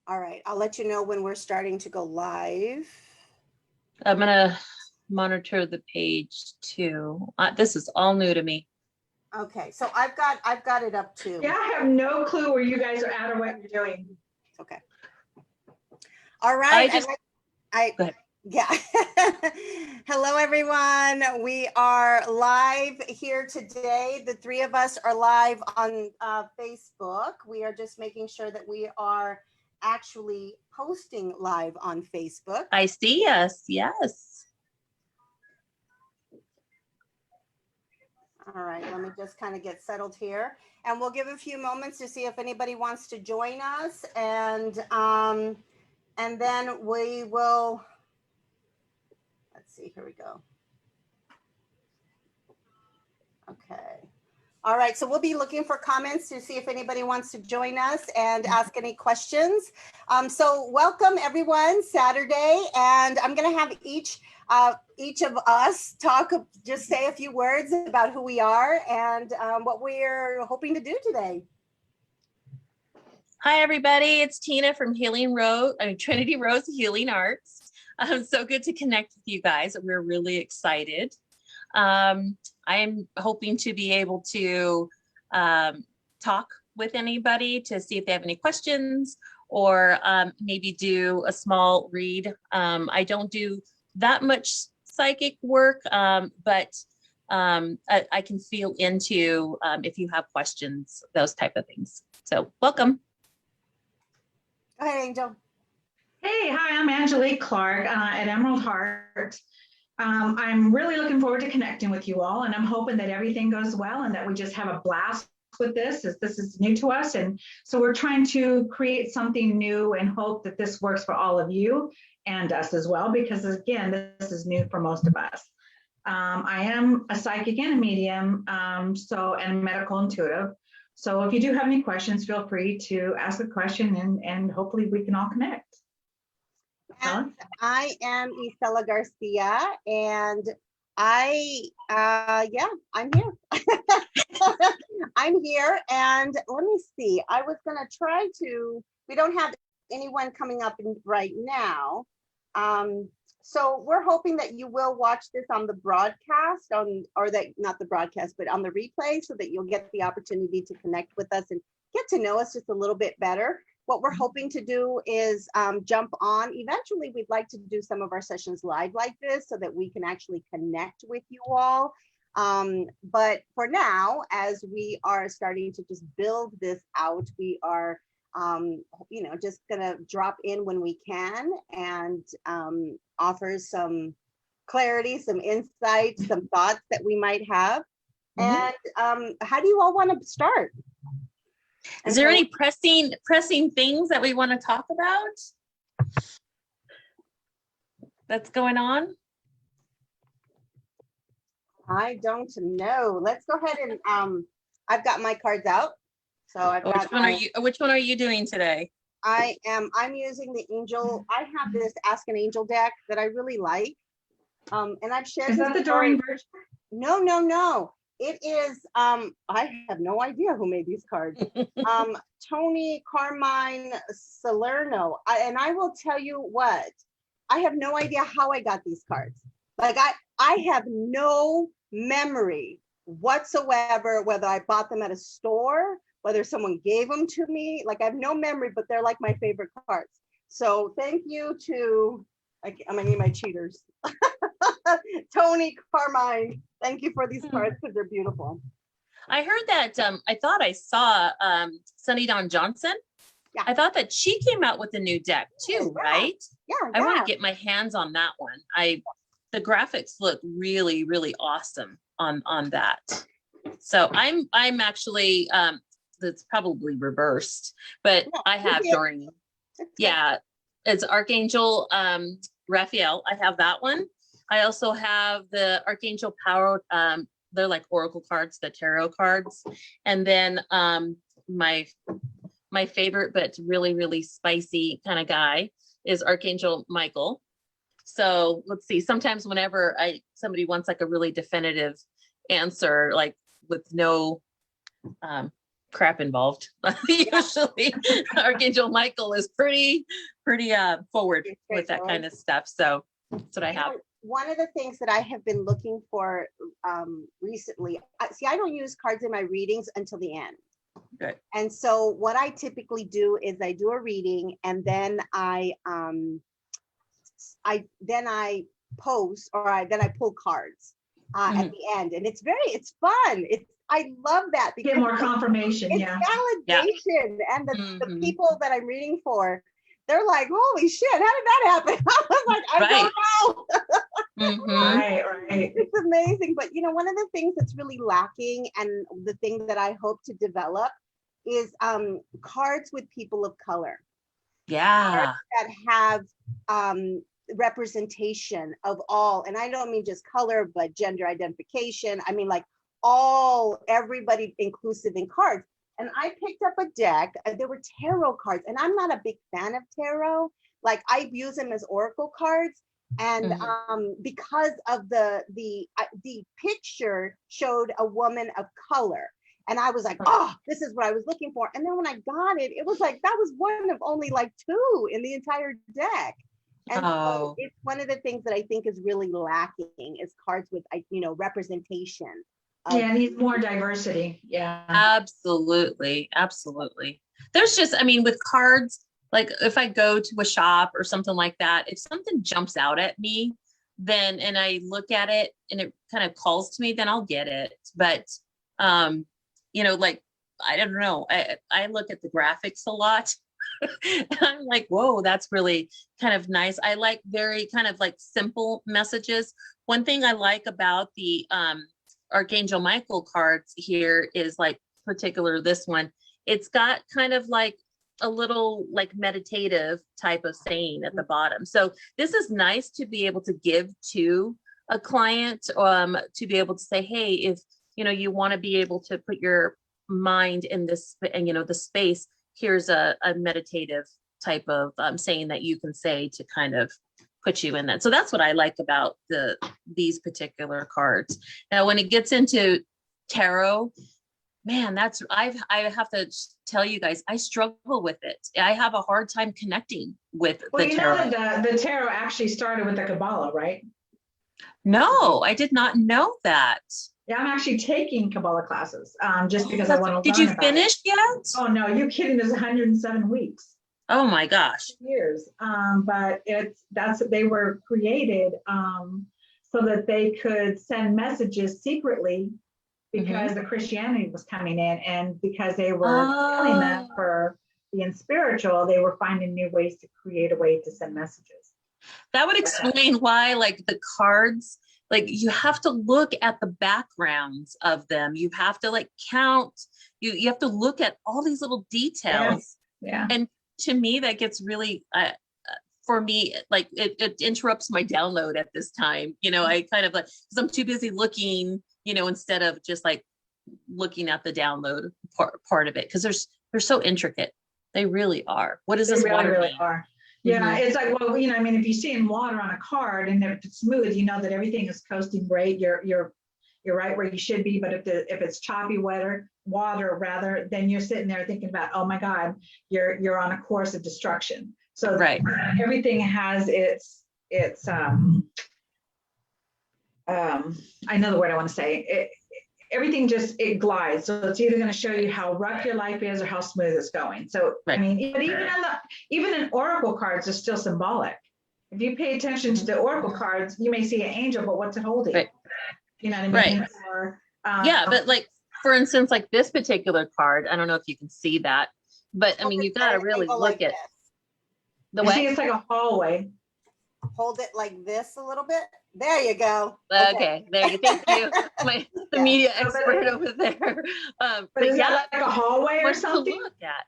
All right, I'll let you know when we're starting to go live. I'm gonna monitor the page too. This is all new to me. Okay, so I've got it up too. Yeah, I have no clue where you guys are at or what you're doing. Okay. All right. Go ahead. Yeah. Hello, everyone. We are live here today. The three of us are live on Facebook. We are just making sure that we are actually posting live on Facebook. I see us. Yes. All right, let me just kind of get settled here, and we'll give a few moments to see if anybody wants to join us, and then we will. Let's see. Here we go. Okay. All right, so we'll be looking for comments to see if anybody wants to join us and ask any questions. So welcome everyone, Saturday, and I'm going to have each of us just say a few words about who we are and what we're hoping to do today. Hi, everybody. It's Tina from Trinity Rose Healing Arts. So good to connect with you guys. We're really excited. I'm hoping to be able to talk with anybody to see if they have any questions or maybe do a small read. I don't do that much psychic work, but I can feel into if you have questions, those type of things. So welcome. Go ahead, Angel. Hey, hi, I'm Angelique Clarke at Emerald Heart. I'm really looking forward to connecting with you all, and I'm hoping that everything goes well and that we just have a blast with this, as this is new to us. And so we're trying to create something new and hope that this works for all of you and us as well, because again, this is new for most of us. I am a psychic and a medium, and a medical intuitive. So if you do have any questions, feel free to ask a question and hopefully we can all connect. And I am ISELA Garcia, and I'm here. I'm here, and let me see. I was going to try to. We don't have anyone coming up right now, so we're hoping that you will watch this on the broadcast, not the broadcast, but on the replay, so that you'll get the opportunity to connect with us and get to know us just a little bit better. What we're hoping to do is jump on. Eventually, we'd like to do some of our sessions live like this so that we can actually connect with you all. But for now, as we are starting to just build this out, we are, just gonna drop in when we can and offer some clarity, some insight, some thoughts that we might have. And how do you all want to start? Is there any pressing things that we want to talk about that's going on? I don't know. Let's go ahead and I've got my cards out. So I've got which one are you doing today? I'm using the angel. I have this Ask an Angel deck that I really like. And I've shared. Is that the Doreen version? No. It is, I have no idea who made these cards. Tony Carmine Salerno. And I will tell you what, I have no idea how I got these cards. Like I have no memory whatsoever, whether I bought them at a store, whether someone gave them to me. Like I have no memory, but they're like my favorite cards. So thank you to, I'm gonna name my cheaters. Tony Carmine, thank you for these cards because they're beautiful. I heard that I thought I saw Sunny Dawn Johnson. Yeah. I thought that she came out with a new deck too, right? Yeah. I want to get my hands on that one. The graphics look really, really awesome on that. So I'm actually that's probably reversed, but yeah, I have Doreen. Yeah, it's Archangel Raphael. I have that one. I also have the Archangel Power. They're like oracle cards, the tarot cards. And then my favorite, but really, really spicy kind of guy is Archangel Michael. So let's see, sometimes whenever somebody wants like a really definitive answer, like with no crap involved. Usually Archangel Michael is pretty forward with that kind of stuff. So that's what I have. One of the things that I have been looking for recently, I don't use cards in my readings until the end. Okay. And so what I typically do is I do a reading, and then I post, or then I pull cards at the end, and it's fun. I love that because get more confirmation. It's validation, and the people that I'm reading for, they're like, holy shit, how did that happen? I was like, I don't know. Right. It's amazing. But one of the things that's really lacking, and the thing that I hope to develop, is cards with people of color. Yeah. Cards that have representation of all, and I don't mean just color, but gender identification. I mean like everybody inclusive in cards. And I picked up a deck. There were tarot cards, and I'm not a big fan of tarot. Like, I use them as oracle cards, and because of the picture showed a woman of color, and I was like, oh, this is what I was looking for. And then when I got it, it was like that was one of only like 2 in the entire deck. And so it's one of the things that I think is really lacking is cards with representation. Yeah, needs more diversity. Yeah, absolutely. There's just, I mean, with cards, like if I go to a shop or something like that, if something jumps out at me, then, and I look at it and it kind of calls to me, then I'll get it. But, like, I don't know, I look at the graphics a lot. And I'm like, whoa, that's really kind of nice. I like very kind of like simple messages. One thing I like about the, Archangel Michael cards here is like particular this one, it's got kind of like a little like meditative type of saying at the bottom. So this is nice to be able to give to a client, to be able to say, hey, if you want to be able to put your mind in this, and the space, here's a meditative type of saying that you can say to kind of put you in that. So that's what I like about these particular cards. Now, when it gets into tarot, man, I have to tell you guys, I struggle with it. I have a hard time connecting with the tarot. The tarot actually started with the Kabbalah, right? No, I did not know that. Yeah, I'm actually taking Kabbalah classes just because I want to learn. Did you finish yet? Oh no, you're kidding. There's 107 weeks. Oh my gosh. Years. But they were created so that they could send messages secretly, because the Christianity was coming in, and because they were telling them for being spiritual, they were finding new ways to create a way to send messages. That would explain why, like, the cards, like, you have to look at the backgrounds of them. You have to like count, you have to look at all these little details. Yeah. And to me, that gets really, for me, like it interrupts my download at this time. I kind of like, because I'm too busy looking, instead of just like looking at the download part of it, because they're so intricate. They really are. What does this water really mean? Are. Yeah, it's like, well, if you see in water on a card and if it's smooth, that everything is coasting great. You're right where you should be. But if it's choppy water, then you're sitting there thinking about, oh my God, you're on a course of destruction. So right. Everything has its I know the word I want to say. Everything it glides. So it's either going to show you how rough your life is or how smooth it's going. So right. I mean, but even in oracle cards are still symbolic. If you pay attention to the oracle cards, you may see an angel, but what's it holding? Right. You know what I mean? Right. Or, yeah, but like, for instance, like this particular card, I don't know if you can see that, but I mean, you got to really look at the way. See, it's like a hallway. Hold it like this a little bit. There you go. Okay, there you go. Thank you. The media expert over there. But is that like a hallway or something? To look at.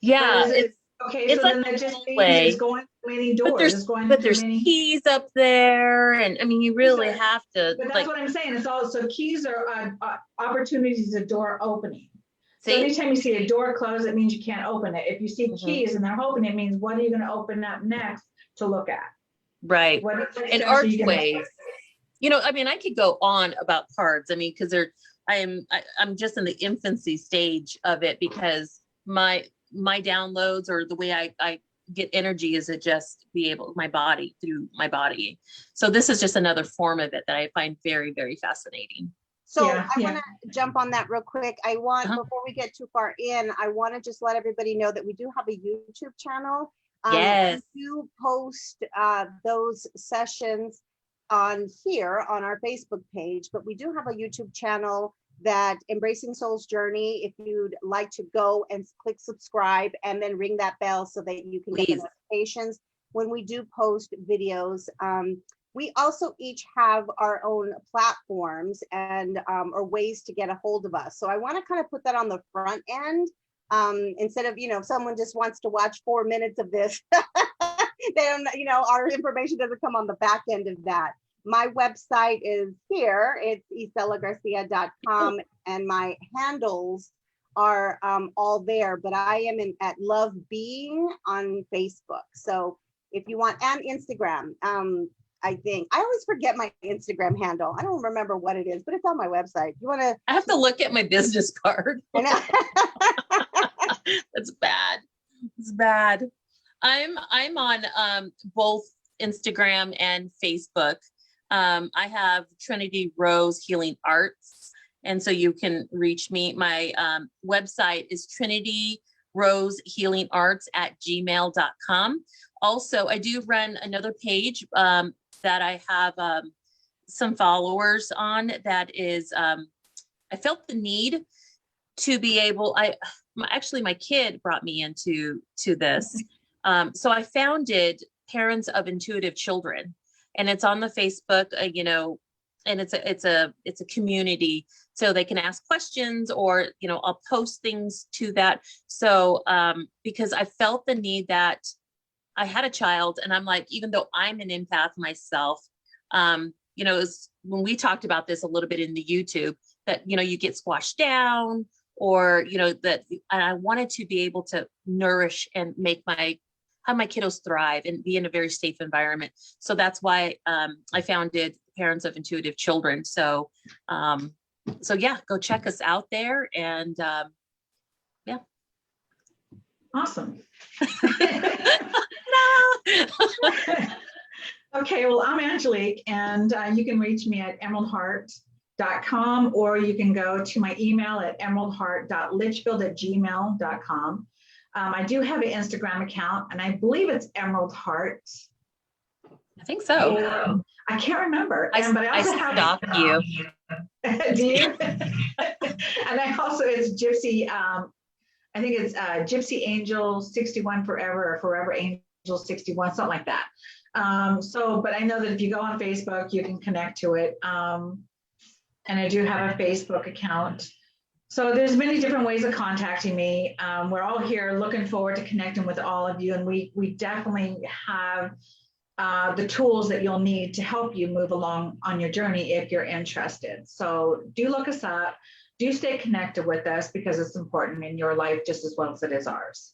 Yeah, it's so then that just means it's going to many doors. But there's keys up there, and I mean, you really have to. But that's what I'm saying. It's also keys are opportunities of door opening. See? So anytime you see a door closed, it means you can't open it. If you see keys and they're open, it means what are you going to open up next to look at? Right. And archways. I mean, I could go on about cards. I mean, because they're I'm just in the infancy stage of it, because my downloads, or the way I get energy, is to just be able, my body, through my body. So this is just another form of it that I find very, very fascinating. So I want to jump on that real quick. I want, before we get too far in, I want to just let everybody know that we do have a YouTube channel. Yes. We do post those sessions on here on our Facebook page, but we do have a YouTube channel, that Embracing Soul's Journey. If you'd like to go and click subscribe and then ring that bell so that you can get the notifications when we do post videos. We also each have our own platforms and or ways to get a hold of us. So I want to kind of put that on the front end, instead of, if someone just wants to watch 4 minutes of this, they don't, our information doesn't come on the back end of that. My website is here. It's ISELAGarcia.com, and my handles are all there, but I am at Love Being on Facebook. So if you want, and Instagram, I think I always forget my Instagram handle. I don't remember what it is, but it's on my website. You want to? I have to look at my business card. That's bad. It's bad. I'm on both Instagram and Facebook. I have Trinity Rose Healing Arts, and so you can reach me. My website is trinityrosehealingarts@gmail.com. Also, I do run another page that I have some followers on. That is, I felt the need to be able. Actually, my kid brought me into this, so I founded Parents of Intuitive Children. And it's on the Facebook, and it's a community, so they can ask questions, or, I'll post things to that. So, because I felt the need that I had a child, and I'm like, even though I'm an empath myself, it's, when we talked about this a little bit in the YouTube, that, you get squashed down, or, that, and I wanted to be able to nourish and have my kiddos thrive and be in a very safe environment. So that's why I founded Parents of Intuitive Children. So, yeah, go check us out there, and yeah. Awesome. Okay, well, I'm Angelique, and you can reach me at emeraldheart.com, or you can go to my email at emeraldheart.litchfield@gmail.com. I do have an Instagram account, and I believe it's Emerald Heart. I think so. I can't remember. I also stalk you. Do you? And it's Gypsy. I think it's Gypsy Angel 61 Forever, or Forever Angel 61, something like that. But I know that if you go on Facebook, you can connect to it. And I do have a Facebook account. So there's many different ways of contacting me. We're all here looking forward to connecting with all of you. And we definitely have the tools that you'll need to help you move along on your journey if you're interested. So do look us up. Do stay connected with us, because it's important in your life just as well as it is ours.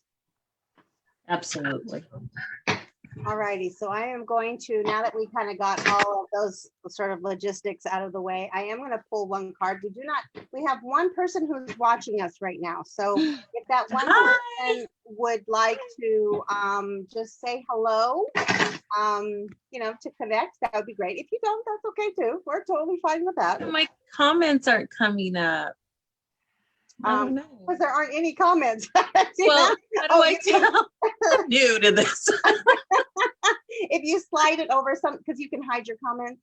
Absolutely. All righty, so I am going to, now that we kind of got all of those sort of logistics out of the way, I am going to pull one card. We have one person who's watching us right now. So if that one person would like to just say hello, to connect, that would be great. If you don't, that's okay too. We're totally fine with that. My comments aren't coming up. Because there aren't any comments. Well, how do I tell? I'm new to this. If you slide it over because you can hide your comments,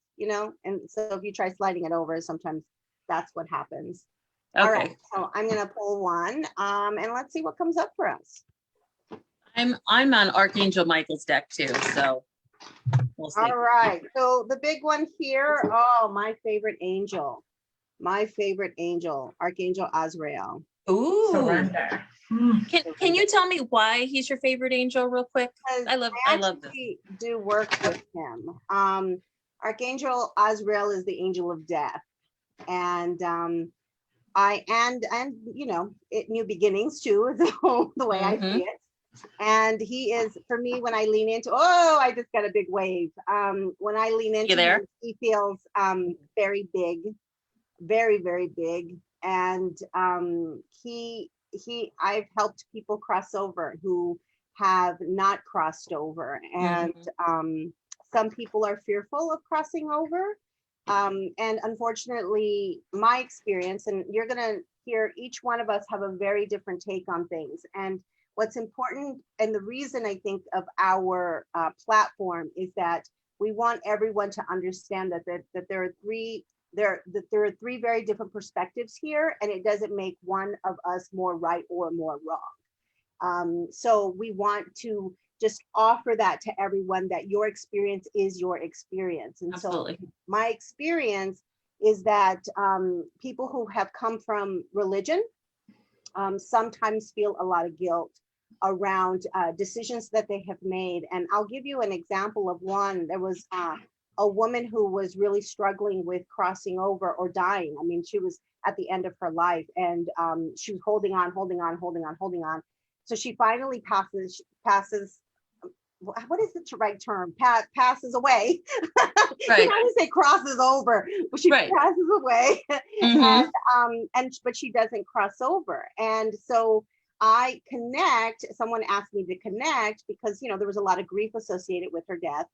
and so if you try sliding it over, sometimes that's what happens. Okay. All right, so I'm gonna pull one, and let's see what comes up for us. I'm on Archangel Michael's deck too, so we'll see. All right, so the big one here, my favorite angel, Archangel Azrael. Ooh. Surrender. Can you tell me why he's your favorite angel real quick? I love this. Do work with him. Archangel Azrael is the angel of death. And new beginnings too, is the way I see it. And he is, for me, when I lean into, I just got a big wave. When I lean into him, he feels very big, very, very big. And I've helped people cross over who have not crossed over. And some people are fearful of crossing over. And unfortunately, my experience, and you're going to hear each one of us have a very different take on things. And what's important, and the reason I think of our platform, is that we want everyone to understand that there are three very different perspectives here, and it doesn't make one of us more right or more wrong. So we want to just offer that to everyone, that your experience is your experience. And Absolutely. so my experience is that people who have come from religion sometimes feel a lot of guilt around decisions that they have made. And I'll give you an example of one. There was a woman who was really struggling with crossing over or dying. I mean, she was at the end of her life, and she was holding on. So she finally passes, what is the right term? Passes away. Right. I would say crosses over, but she passes away. But she doesn't cross over. And so someone asked me to connect because, there was a lot of grief associated with her death.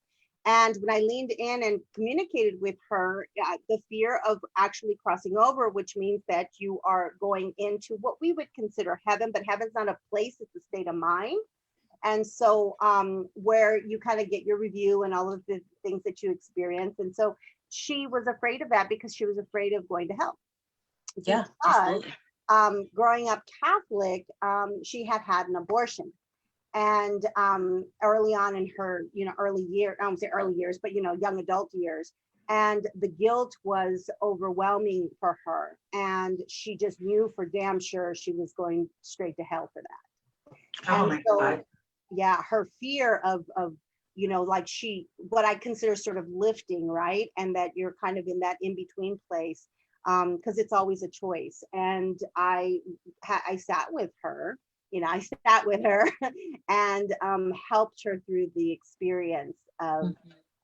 And when I leaned in and communicated with her, the fear of actually crossing over, which means that you are going into what we would consider heaven, but heaven's not a place, it's a state of mind. And so where you kind of get your review and all of the things that you experience. And so she was afraid of that because she was afraid of going to hell. Yeah. Because growing up Catholic, she had an abortion. And early on in her, early years, I don't say early years, but, young adult years. And the guilt was overwhelming for her. And she just knew for damn sure she was going straight to hell for that. Oh my God. Yeah, her fear of like what I consider sort of lifting, right? And that you're kind of in that in-between place, because it's always a choice. And I sat with her, and helped her through the experience of,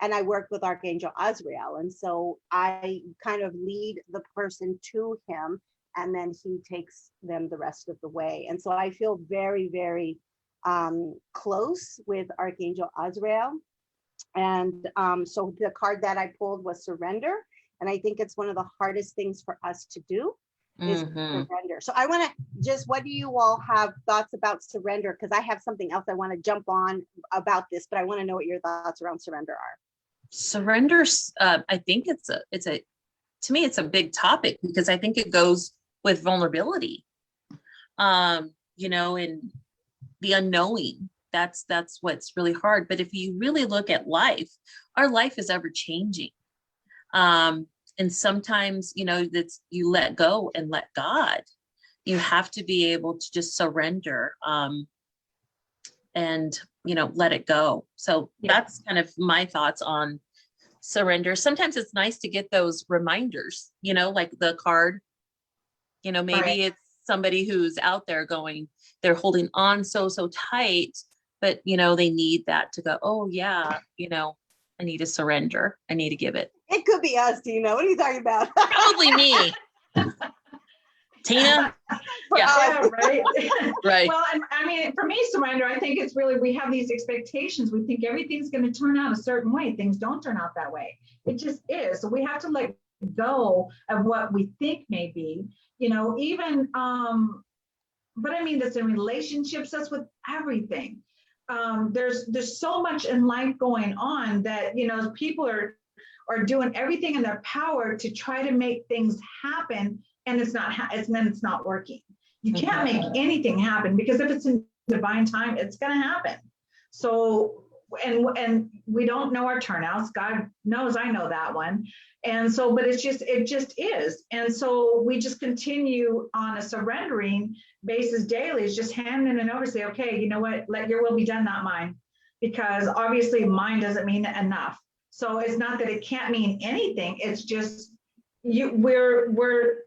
and I worked with Archangel Azrael. And so I kind of lead the person to him, and then he takes them the rest of the way. And so I feel very, very close with Archangel Azrael. And so the card that I pulled was surrender. And I think it's one of the hardest things for us to do is surrender. So I want to just, what do you all have thoughts about surrender? Because I have something else I want to jump on about this, but I want to know what your thoughts around surrender are. Surrender, I think to me, it's a big topic because I think it goes with vulnerability, and the unknowing. That's what's really hard. But if you really look at life, our life is ever changing. And sometimes, that you let go and let God. You have to be able to just surrender and, let it go. So that's kind of my thoughts on surrender. Sometimes it's nice to get those reminders, like the card, maybe it's somebody who's out there they're holding on so tight, but, they need that to go, oh yeah, I need to surrender. I need to give it. It could be us, Tina. What are you talking about? Probably me. Tina? Yeah, right. Right. Well, I mean, for me, surrender, I think it's really, we have these expectations. We think everything's going to turn out a certain way. Things don't turn out that way. It just is. So we have to let go of what we think may be, even, but I mean, that's in relationships, that's with everything. There's so much in life going on that, people are doing everything in their power to try to make things happen, and it's not working. You can't make anything happen, because if it's in divine time, it's going to happen. So, and we don't know our turnouts. God knows I know that one. And so, but it just is. And so we just continue on a surrendering basis daily, is just handing it over, say, okay, you know what, let your will be done, not mine. Because obviously mine doesn't mean enough. So it's not that it can't mean anything. It's just we're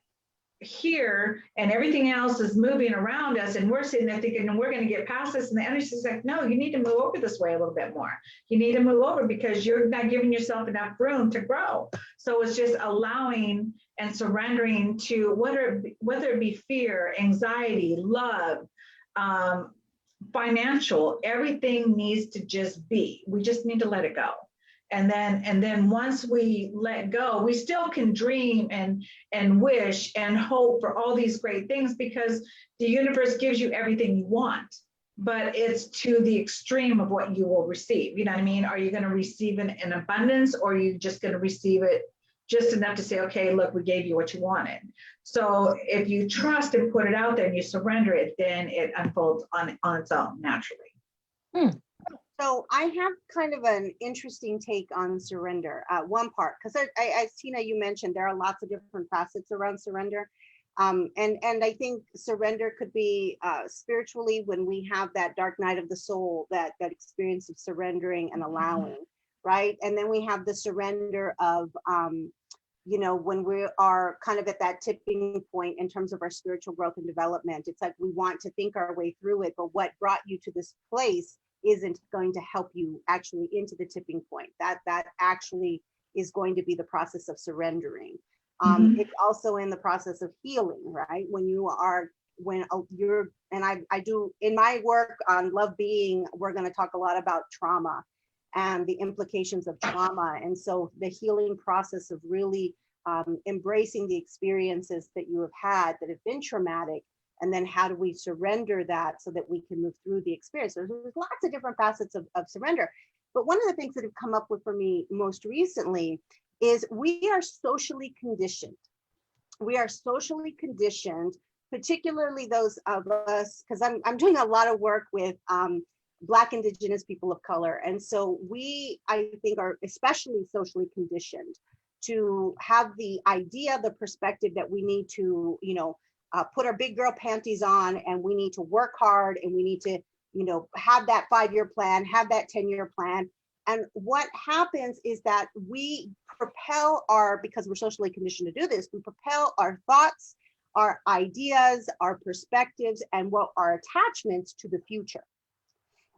here and everything else is moving around us, and we're sitting there thinking, and we're going to get past this, and the energy is like, no, you need to move over this way a little bit more. You need to move over because you're not giving yourself enough room to grow. So it's just allowing and surrendering to whether it be fear, anxiety, love, financial, everything needs to just be. We just need to let it go. And then once we let go, we still can dream and wish and hope for all these great things, because the universe gives you everything you want, but it's to the extreme of what you will receive. You know what I mean? Are you going to receive in abundance, or are you just going to receive it just enough to say, okay, look, we gave you what you wanted? So if you trust and put it out there and you surrender it, then it unfolds on its own naturally. So I have kind of an interesting take on surrender. One part, because as Tina, you mentioned, there are lots of different facets around surrender. And I think surrender could be spiritually, when we have that dark night of the soul, that experience of surrendering and allowing, right? And then we have the surrender of, you know, when we are kind of at that tipping point in terms of our spiritual growth and development. It's like we want to think our way through it, but what brought you to this place isn't going to help you actually into the tipping point. That actually is going to be the process of surrendering. It's also in the process of healing, right? When you're, and I do in my work on Love Being, we're going to talk a lot about trauma and the implications of trauma. And so the healing process of really embracing the experiences that you have had that have been traumatic, and then how do we surrender that so that we can move through the experience? There's lots of different facets of surrender. But one of the things that have come up with for me most recently is we are socially conditioned. We are socially conditioned, particularly those of us, because I'm doing a lot of work with Black, Indigenous people of color. And so we, I think, are especially socially conditioned to have the idea, the perspective that we need to, you know, put our big girl panties on, and we need to work hard, and we need to, you know, have that 5-year plan, have that 10-year plan. And what happens is that we propel because we're socially conditioned to do this, we propel our thoughts, our ideas, our perspectives, and what our attachments to the future.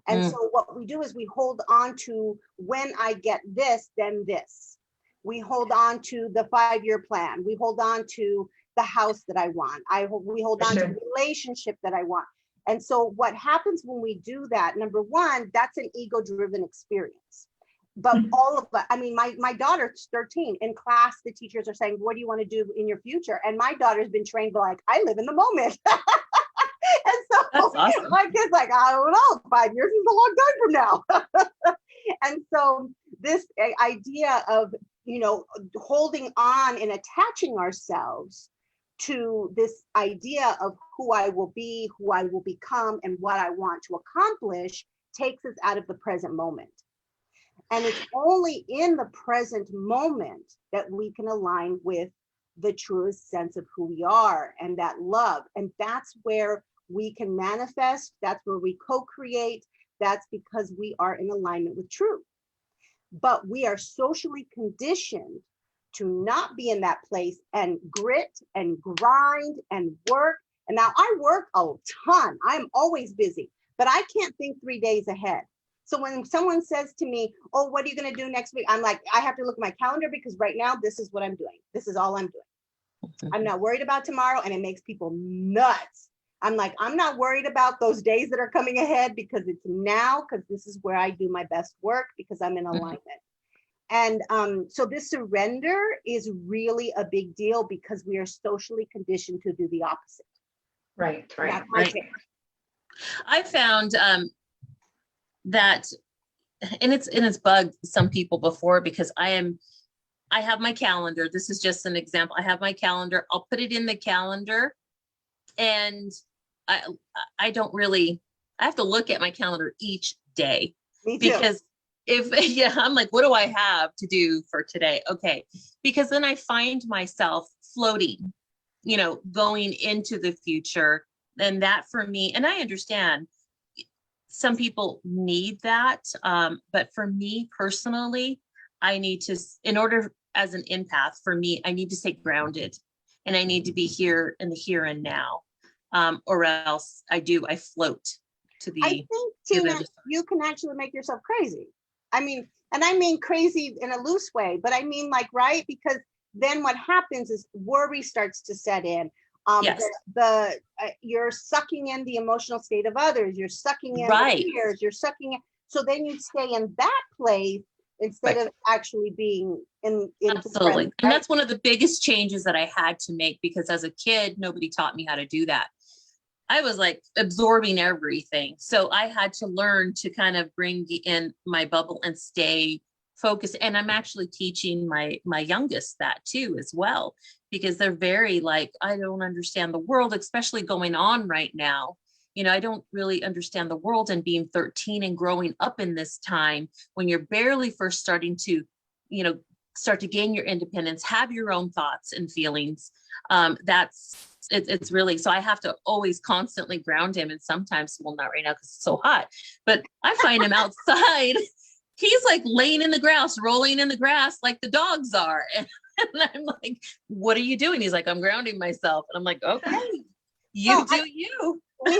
And so what we do is we hold on to, when I get this, then this. We hold on to the 5-year plan. We hold on to the house that I want. We hold on to the relationship that I want. And so what happens when we do that, number one, that's an ego-driven experience. But all of us, I mean, my daughter's 13. In class, the teachers are saying, what do you want to do in your future? And my daughter's been trained like, I live in the moment. And so awesome. My kid's like, I don't know, 5 years is a long time from now. And so this idea of, you know, holding on and attaching ourselves to this idea of who I will be, who I will become, and what I want to accomplish takes us out of the present moment. And it's only in the present moment that we can align with the truest sense of who we are and that love. And that's where we can manifest. That's where we co-create. That's because we are in alignment with truth. But we are socially conditioned to not be in that place and grit and grind and work. And now I work a ton. I'm always busy, but I can't think 3 days ahead. So when someone says to me, oh, what are you going to do next week? I'm like, I have to look at my calendar, because right now, this is what I'm doing. This is all I'm doing. I'm not worried about tomorrow, and it makes people nuts. I'm like, I'm not worried about those days that are coming ahead, because it's now, because this is where I do my best work, because I'm in alignment. And so this surrender is really a big deal, because we are socially conditioned to do the opposite. Right. That's my take. I found that, and it's bugged some people before, because I have my calendar. This is just an example. I have my calendar. I'll put it in the calendar, and I don't really, I have to look at my calendar each day. Me too. Because I'm like, what do I have to do for today? Okay. Because then I find myself floating, you know, going into the future. And that for me, and I understand some people need that. But for me personally, I need to, in order, as an empath, for me, I need to stay grounded. and I need to be here in the here and now, or else I float to the. I think, to the Tina, you can actually make yourself crazy. I mean, and I mean crazy in a loose way, but I mean like, right? Because then what happens is worry starts to set in. Yes. You're sucking in the emotional state of others. You're sucking in Right. the fears. You're sucking in. So then you stay in that place instead Right. of actually being in Absolutely. present, And right? that's one of the biggest changes that I had to make, because as a kid, nobody taught me how to do that. I was like absorbing everything. So I had to learn to kind of bring in my bubble and stay focused. And I'm actually teaching my youngest that too, as well, because they're very like, I don't understand the world, especially going on right now. You know, I don't really understand the world, and being 13 and growing up in this time when you're barely first starting to, you know, start to gain your independence, have your own thoughts and feelings. It's really, so I have to always constantly ground him. And sometimes, well, not right now because it's so hot, but I find him outside. He's like laying in the grass, rolling in the grass like the dogs are. And I'm like, what are you doing? He's like, I'm grounding myself. And I'm like, okay, you do you. We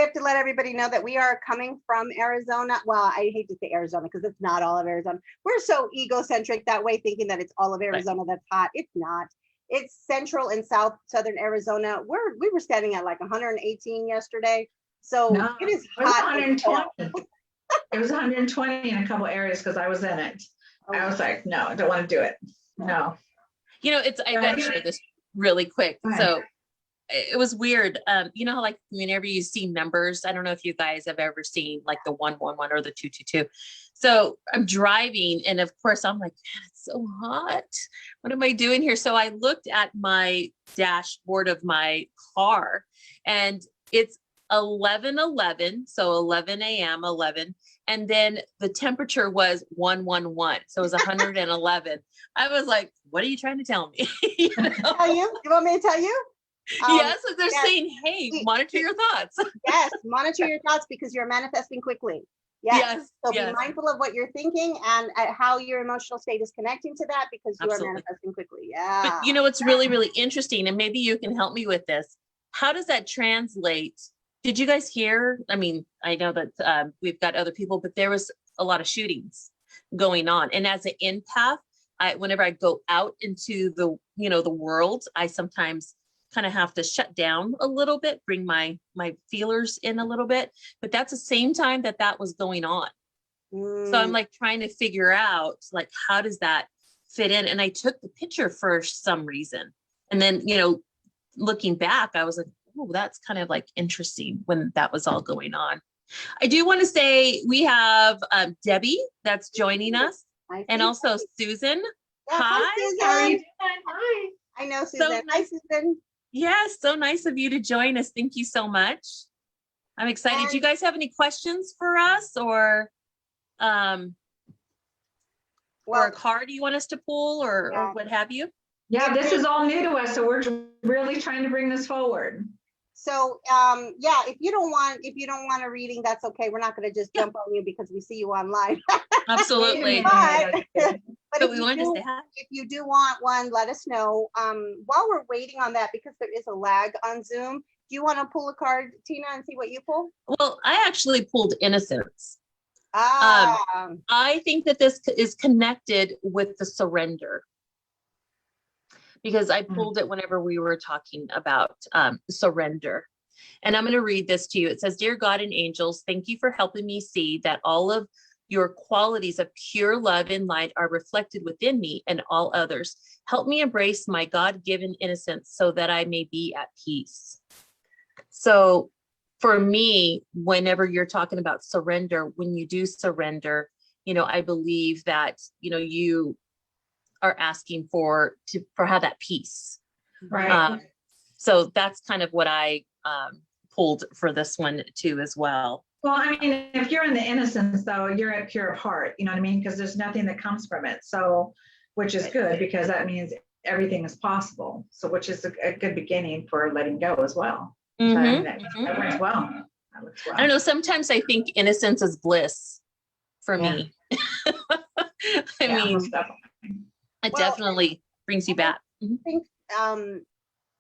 have to let everybody know that we are coming from Arizona. Well, I hate to say Arizona because it's not all of Arizona. We're so egocentric that way, thinking that it's all of Arizona that's hot. It's not. It's central and southern Arizona. We were standing at like 118 yesterday. So No, it is it was hot. 120. It was 120 in a couple areas because I was in it. I was like, no, I don't want to do it. No. You know, I gotta share this really quick. So it was weird. You know how like whenever you see numbers, I don't know if you guys have ever seen like the 111 or the 222. So I'm driving, and of course I'm like, man, it's so hot. What am I doing here? So I looked at my dashboard of my car, and it's 11:11, so 11 a.m. 11, and then the temperature was 111, so it was 111. I was like, what are you trying to tell me? You know? Tell you? You want me to tell you? Yes, and they're saying, hey, monitor your thoughts. Yes, monitor your thoughts because you're manifesting quickly. Yes. So be mindful of what you're thinking and how your emotional state is connecting to that, because you are manifesting quickly. Yeah. But you know, it's really, really interesting. And maybe you can help me with this. How does that translate? Did you guys hear? I mean, I know that we've got other people, but there was a lot of shootings going on. And as an empath, whenever I go out into the, the world, I sometimes kind of have to shut down a little bit, bring my feelers in a little bit, but that's the same time that was going on. So I'm like trying to figure out like, how does that fit in? And I took the picture for some reason. And then, looking back, I was like, oh, that's kind of like interesting when that was all going on. I do want to say we have Debbie that's joining us, and also Susan. Yeah, hi, Susan. How are you doing? Hi. I know Susan. So Hi, Susan. Yes, so nice of you to join us. Thank you so much. I'm excited. Do you guys have any questions for us, or a card you want us to pull, or what have you? Yeah, this is all new to us, so we're really trying to bring this forward. So if you don't want a reading, that's okay. We're not going to just jump on you because we see you online. Absolutely. But if you do want one, let us know. While we're waiting on that, because there is a lag on Zoom, do you want to pull a card, Tina, and see what you pull? Well, I actually pulled Innocence. Ah. I think that this is connected with the surrender, because I pulled it whenever we were talking about surrender. And I'm going to read this to you. It says, "Dear God and angels, thank you for helping me see that all of your qualities of pure love and light are reflected within me and all others. Help me embrace my God-given innocence so that I may be at peace." So for me, whenever you're talking about surrender, when you do surrender, I believe that, you are asking for have that peace. Right. So that's kind of what I pulled for this one too, as well. Well, I mean, if you're in the innocence, though, you're at pure heart, you know what I mean? Because there's nothing that comes from it. So, which is good, because that means everything is possible. So, which is a good beginning for letting go as well. So, I mean, that works well. That looks well. I don't know. Sometimes I think innocence is bliss for me. I mean, it definitely brings you back. I think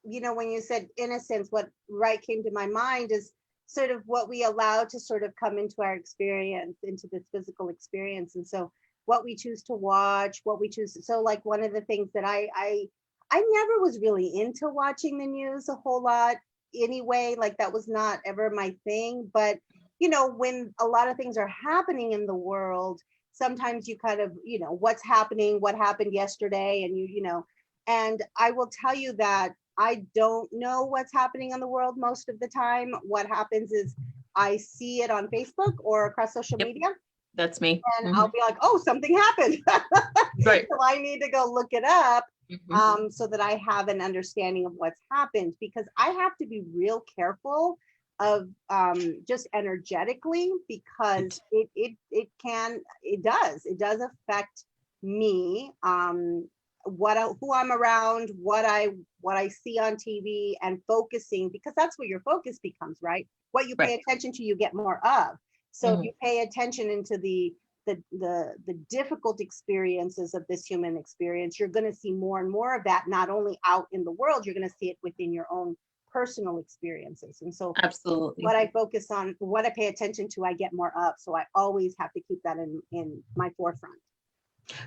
you know, when you said innocence, what right came to my mind is sort of what we allow to sort of come into our experience, into this physical experience. And so what we choose to watch, what we choose. So like one of the things that I never was really into watching the news a whole lot anyway, like that was not ever my thing. But, you know, when a lot of things are happening in the world, sometimes you kind of, you know, what's happening, what happened yesterday, and you know, and I will tell you that I don't know what's happening in the world most of the time. What happens is I see it on Facebook or across social media. That's me. And I'll be like, oh, something happened. Right. So I need to go look it up so that I have an understanding of what's happened, because I have to be real careful of just energetically, because it does affect me, who I'm around, what I see on TV, and focusing, because that's where your focus becomes, right? What you pay attention to, you get more of. So if you pay attention into the difficult experiences of this human experience, you're going to see more and more of that, not only out in the world, you're going to see it within your own personal experiences. And so absolutely, what I focus on, what I pay attention to, I get more of. So I always have to keep that in my forefront.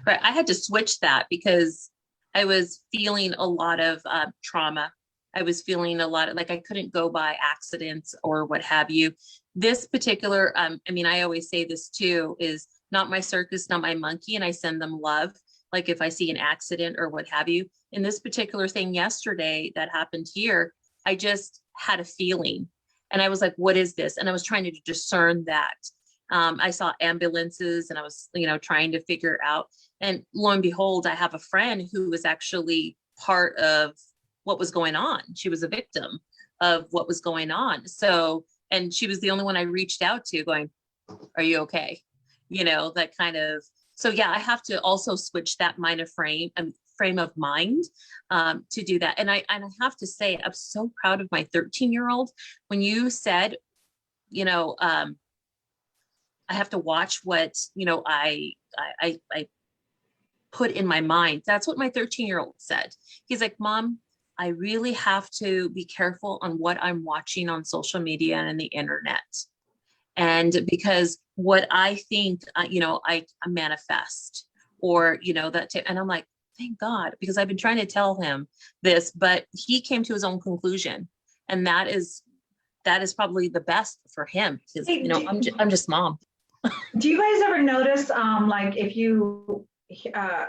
Right. I had to switch that because I was feeling a lot of trauma. I was feeling a lot of, like, I couldn't go by accidents or what have you. This particular, I mean, I always say this too, is not my circus, not my monkey, and I send them love. Like if I see an accident or what have you. In this particular thing yesterday that happened here, I just had a feeling and I was like, what is this? And I was trying to discern that. I saw ambulances and I was, you know, trying to figure out, and lo and behold, I have a friend who was actually part of what was going on. She was a victim of what was going on. So, and she was the only one I reached out to going, are you okay? You know, that kind of, so yeah, I have to also switch that frame of mind to do that. And I have to say, I'm so proud of my 13-year-old. When you said, you know, I have to watch what, you know, I put in my mind. That's what my 13-year-old said. He's like, Mom, I really have to be careful on what I'm watching on social media and the internet. And because what I think, you know, I manifest, or, you know, and I'm like, thank God, because I've been trying to tell him this, but he came to his own conclusion. And that is probably the best for him, because, you know, I'm just mom. Do you guys ever notice, like if you,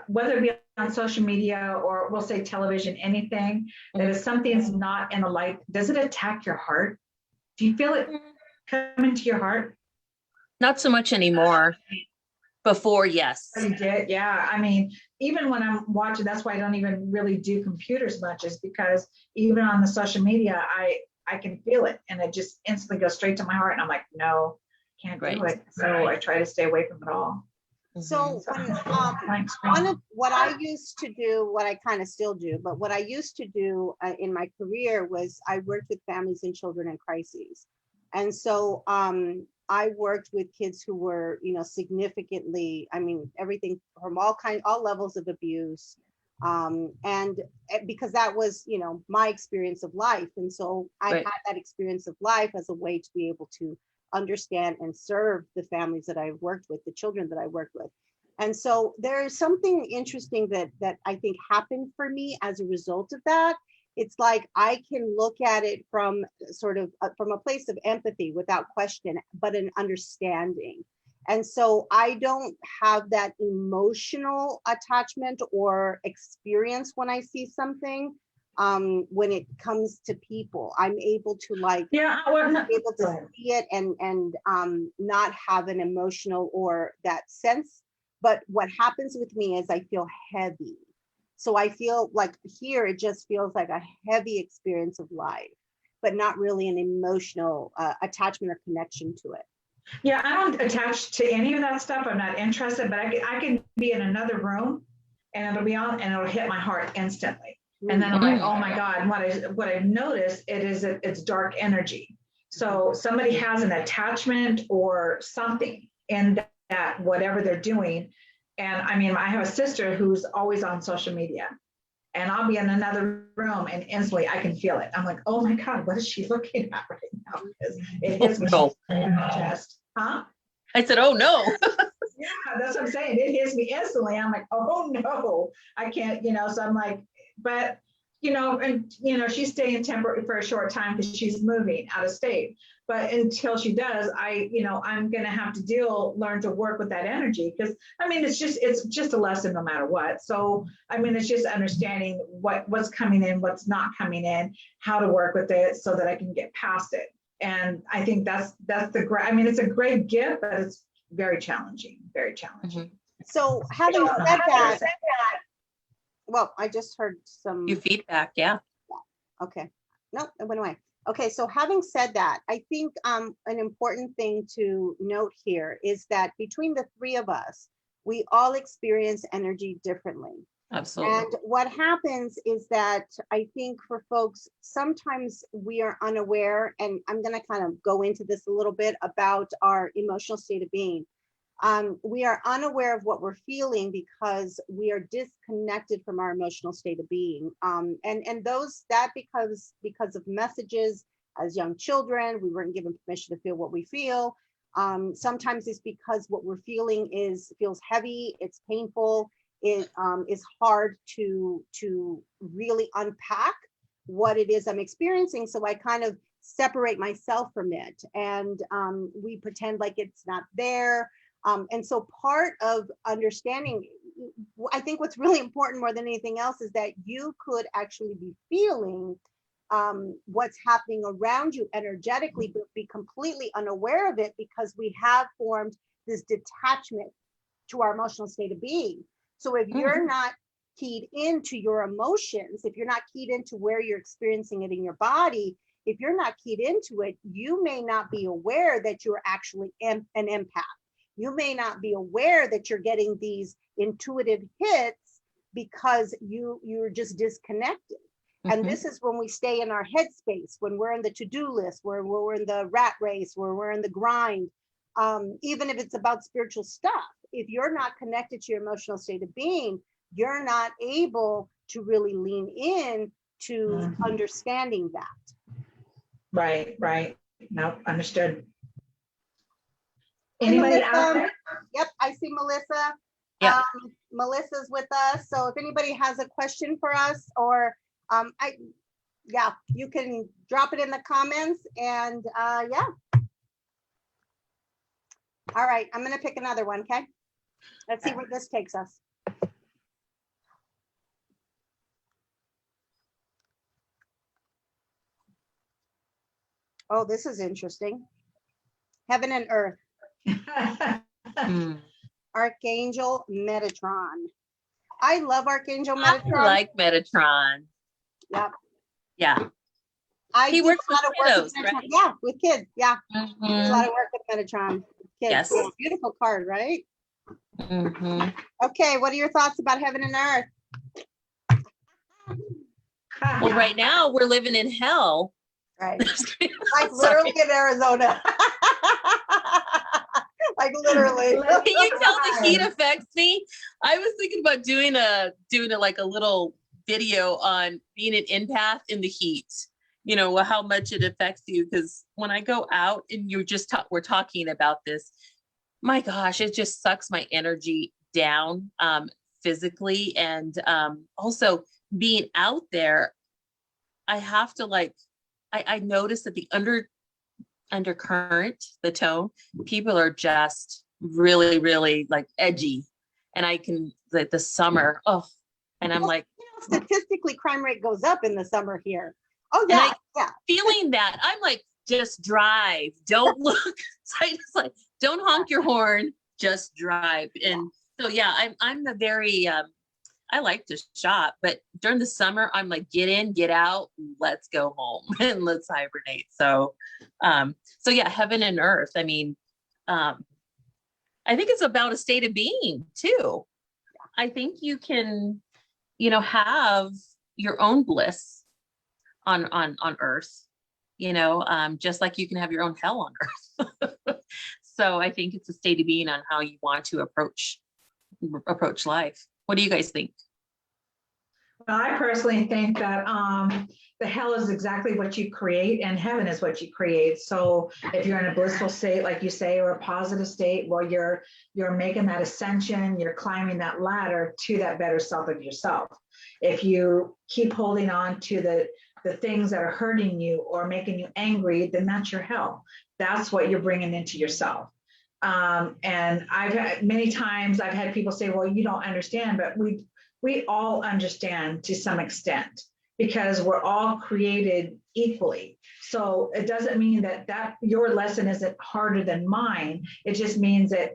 whether it be on social media or we'll say television, anything, that if something's not in the light, does it attack your heart? Do you feel it come into your heart? Not so much anymore. Before, yes. You did, yeah. I mean, even when I'm watching, that's why I don't even really do computers much, is because even on the social media, I can feel it, and it just instantly goes straight to my heart, and I'm like, no, can't do it. So I try to stay away from it all. So one of what I used to do, what I kind of still do, but what I used to do in my career was I worked with families and children in crises. And so I worked with kids who were, you know, significantly, I mean, everything from all levels of abuse. And because that was, you know, my experience of life. And so I had that experience of life as a way to be able to understand and serve the families that I've worked with, the children that I worked with. And so there's something interesting that I think happened for me as a result of that. It's like I can look at it from sort of from a place of empathy without question, but an understanding. And so I don't have that emotional attachment or experience when I see something. When it comes to people, I'm able to able to see it and not have an emotional or that sense. But what happens with me is I feel heavy. So I feel like here, it just feels like a heavy experience of life, but not really an emotional attachment or connection to it. Yeah, I don't attach to any of that stuff. I'm not interested, but I can be in another room and it'll be on and it'll hit my heart instantly. And then I'm like, oh my God. And what I've noticed, it's dark energy. So somebody has an attachment or something in that whatever they're doing. And I mean, I have a sister who's always on social media. and I'll be in another room and instantly I can feel it. I'm like, oh my God, what is she looking at right now? Because it hits me in my chest. Huh? I said, oh no. Yeah, that's what I'm saying. It hits me instantly. I'm like, oh no, I can't, so I'm like, but, she's staying temporary for a short time because she's moving out of state. But until she does, I'm going to have to learn to work with that energy because, it's just a lesson no matter what. So, it's just understanding what's coming in, what's not coming in, how to work with it so that I can get past it. And I think that's it's a great gift, but it's very challenging, very challenging. So having said that, well, I just heard some Your feedback, yeah. Okay. Nope, it went away. Okay, so having said that, I think an important thing to note here is that between the three of us, we all experience energy differently. Absolutely. And what happens is that I think for folks, sometimes we are unaware, and I'm going to kind of go into this a little bit about our emotional state of being. We are unaware of what we're feeling because we are disconnected from our emotional state of being. Because of messages as young children, we weren't given permission to feel what we feel. Sometimes it's because what we're feeling feels heavy, it's painful, it is hard to really unpack what it is I'm experiencing. So I kind of separate myself from it, and we pretend like it's not there. And so part of understanding, I think what's really important more than anything else is that you could actually be feeling what's happening around you energetically, but be completely unaware of it because we have formed this detachment to our emotional state of being. So if you're not keyed into your emotions, if you're not keyed into where you're experiencing it in your body, if you're not keyed into it, you may not be aware that you're actually an empath. You may not be aware that you're getting these intuitive hits because you're just disconnected. And this is when we stay in our headspace, when we're in the to-do list, where we're in the rat race, where we're in the grind, even if it's about spiritual stuff. If you're not connected to your emotional state of being, you're not able to really lean in to understanding that. Right. No, understood. Anybody out there? Yep, I see Melissa. Yeah. Melissa's with us. So if anybody has a question for us, or you can drop it in the comments, and yeah. All right, I'm gonna pick another one, okay? Let's see where this takes us. Oh, this is interesting. Heaven and earth. Archangel Metatron. I love Archangel Metatron. I like Metatron. Yep. Yeah. He works with kiddos, right? Yeah, with kids. Yeah. A lot of work with Metatron. Kids. Yes. Yeah, beautiful card, right? Okay, what are your thoughts about heaven and earth? Well, right now we're living in hell. Right. Like literally in Arizona. Like literally. Can you tell the heat affects me? I was thinking about doing a like a little video on being an empath in the heat. You know, how much it affects you, because when I go out and we're talking about this, my gosh, it just sucks my energy down physically, and also being out there, I have to I notice that the undercurrent, the tone, people are just really, really like edgy, and I can the summer. And I'm like, statistically, crime rate goes up in the summer here. Oh yeah, yeah. Feeling that, I'm like, just drive, don't look. So I just like, don't honk your horn, just drive. And so yeah, I'm a very I like to shop, but during the summer, I'm like, get in, get out, let's go home and let's hibernate. So yeah, heaven and earth. I mean, I think it's about a state of being too. I think you can, have your own bliss on earth, just like you can have your own hell on earth. So I think it's a state of being on how you want to approach life. What do you guys think? I personally think that the hell is exactly what you create, and heaven is what you create. So if you're in a blissful state, like you say, or a positive state, well, you're making that ascension, you're climbing that ladder to that better self of yourself. If you keep holding on to the things that are hurting you or making you angry, then that's your hell. That's what you're bringing into yourself. And I've had many times I've had people say, well, you don't understand, but we all understand to some extent, because we're all created equally. So it doesn't mean that your lesson isn't harder than mine. It just means that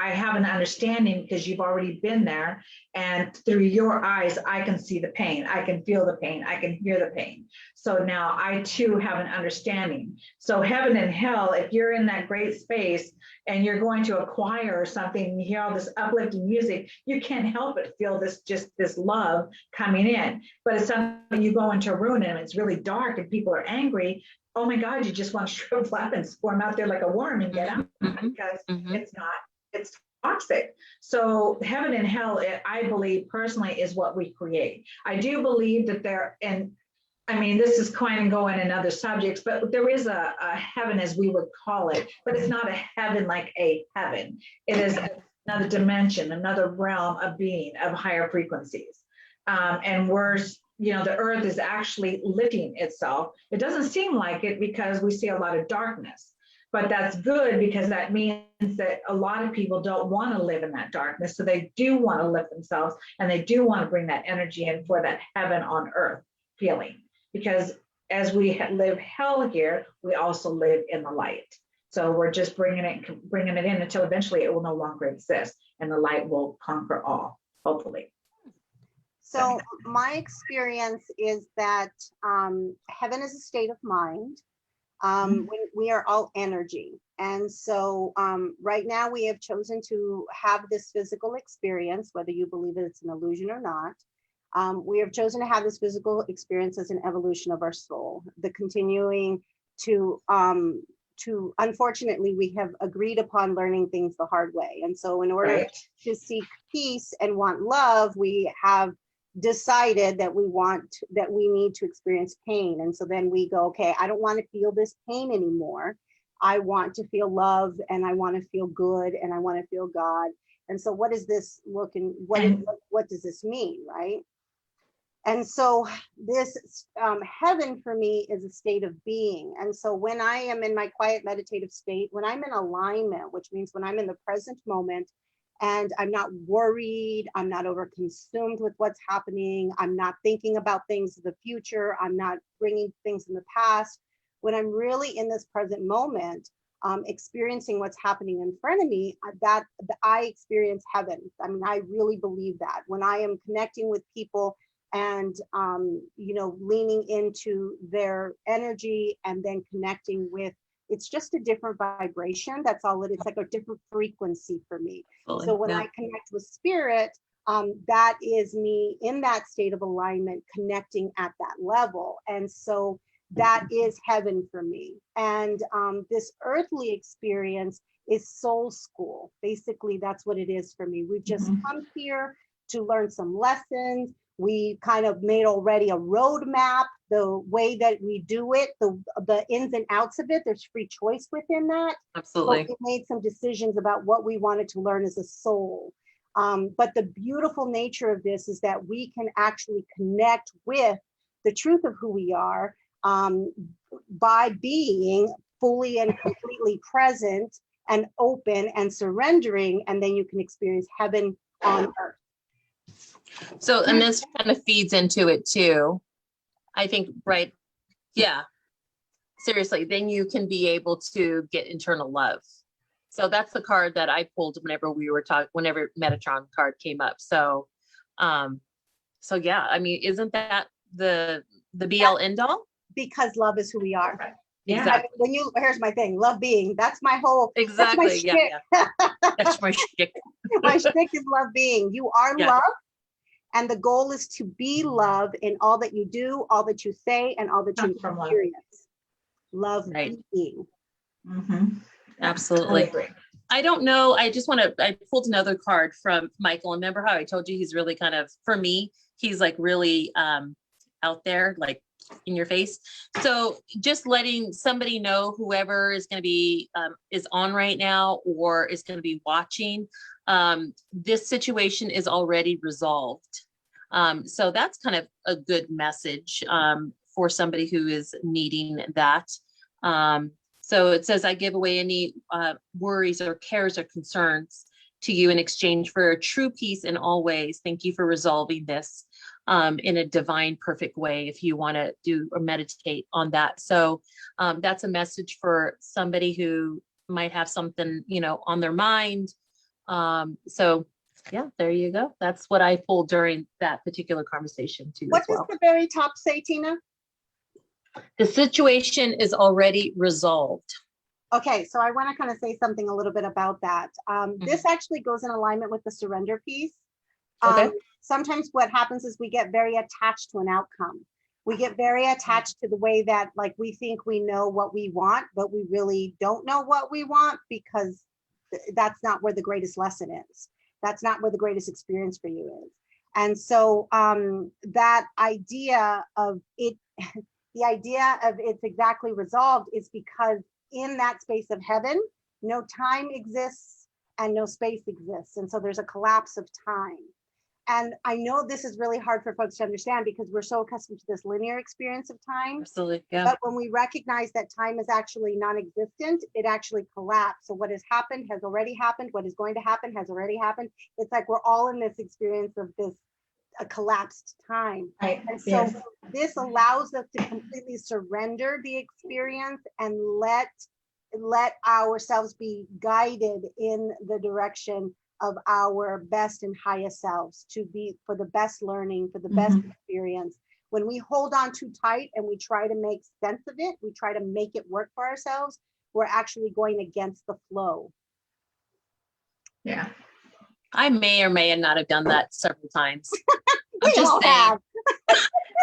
I have an understanding because you've already been there, and through your eyes, I can see the pain. I can feel the pain. I can hear the pain. So now I too have an understanding. So heaven and hell, if you're in that great space and you're going to acquire something, and you hear all this uplifting music, you can't help but feel this love coming in. But it's something you go into a room and it's really dark and people are angry. Oh my God, you just want to shrivel up and swarm out there like a worm and get out, because it's toxic. So heaven and hell, I believe personally, is what we create. I do believe that this is kind of going in other subjects, but there is a heaven, as we would call it, but it's not a heaven like a heaven. It is another dimension, another realm of being, of higher frequencies. And the earth is actually lifting itself. It doesn't seem like it because we see a lot of darkness. But that's good, because that means that a lot of people don't want to live in that darkness. So they do want to lift themselves, and they do want to bring that energy in for that heaven on earth feeling. Because as we live hell here, we also live in the light. So we're just bringing it in until eventually it will no longer exist, and the light will conquer all, hopefully. So my experience is that heaven is a state of mind. When we are all energy. And so right now we have chosen to have this physical experience, whether you believe it's an illusion or not. We have chosen to have this physical experience as an evolution of our soul, the continuing to unfortunately, we have agreed upon learning things the hard way. And so in order to seek peace and want love, we have decided that we need to experience pain. And so then we go, okay, I don't want to feel this pain anymore. I want to feel love, and I want to feel good, and I want to feel God. And so what is this looking, what does this mean, right? And so this heaven for me is a state of being. And so when I am in my quiet meditative state, when I'm in alignment, which means when I'm in the present moment, and I'm not worried, I'm not overconsumed with what's happening, I'm not thinking about things of the future, I'm not bringing things in the past. When I'm really in this present moment, experiencing what's happening in front of me, that I experience heaven. I mean, I really believe that. When I am connecting with people and leaning into their energy and then connecting with, it's just a different vibration. That's all it is. It's like a different frequency for me. So when I connect with spirit, that is me in that state of alignment, connecting at that level. And so that is heaven for me. And this earthly experience is soul school. Basically, that's what it is for me. We've just come here to learn some lessons. We kind of made already a roadmap, the way that we do it, the ins and outs of it. There's free choice within that. Absolutely. But we made some decisions about what we wanted to learn as a soul. But the beautiful nature of this is that we can actually connect with the truth of who we are by being fully and completely present and open and surrendering, and then you can experience heaven on earth. So, and this kind of feeds into it too, I think, right? Yeah, seriously, then you can be able to get internal love. So that's the card that I pulled whenever we were talking, whenever Metatron card came up. So, yeah, I mean, isn't that the be all end all? Because love is who we are. Yeah. Exactly. Here's my thing, love being, that's my whole, exactly. That's my shtick. My shtick is love being. You are love. And the goal is to be love in all that you do, all that you say, and all that you experience. Love being. Absolutely. I don't know. I pulled another card from Michael. Remember how I told you he's really kind of, for me, he's like really out there, like in your face. So just letting somebody know, whoever is going to be, is on right now or is going to be watching, this situation is already resolved. So that's kind of a good message for somebody who is needing that. So it says, I give away any worries or cares or concerns to you in exchange for a true peace in all ways. Thank you for resolving this in a divine, perfect way, if you want to do or meditate on that. So that's a message for somebody who might have something, you know, on their mind. So yeah, there you go. That's what I pulled during that particular conversation too. What does the very top say, Tina? The situation is already resolved. Okay, so I want to kind of say something a little bit about that. This actually goes in alignment with the surrender piece. Okay. Sometimes what happens is we get very attached to an outcome. We get very attached to the way that, like, we think we know what we want, but we really don't know what we want, because that's not where the greatest lesson is. That's not where the greatest experience for you is. And so that idea of it, the idea of it's exactly resolved is because in that space of heaven, no time exists and no space exists. And so there's a collapse of time. And I know this is really hard for folks to understand because we're so accustomed to this linear experience of time. Absolutely, yeah. But when we recognize that time is actually non-existent, it actually collapsed. So what has happened has already happened. What is going to happen has already happened. It's like we're all in this experience of this a collapsed time. Right. And so Yes. this allows us to completely surrender the experience and let ourselves be guided in the direction of our best and highest selves, to be for the best learning, for the best experience. When we hold on too tight and we try to make sense of it, we try to make it work for ourselves, we're actually going against the flow. Yeah. I may or may not have done that several times. We I'm just all saying. have.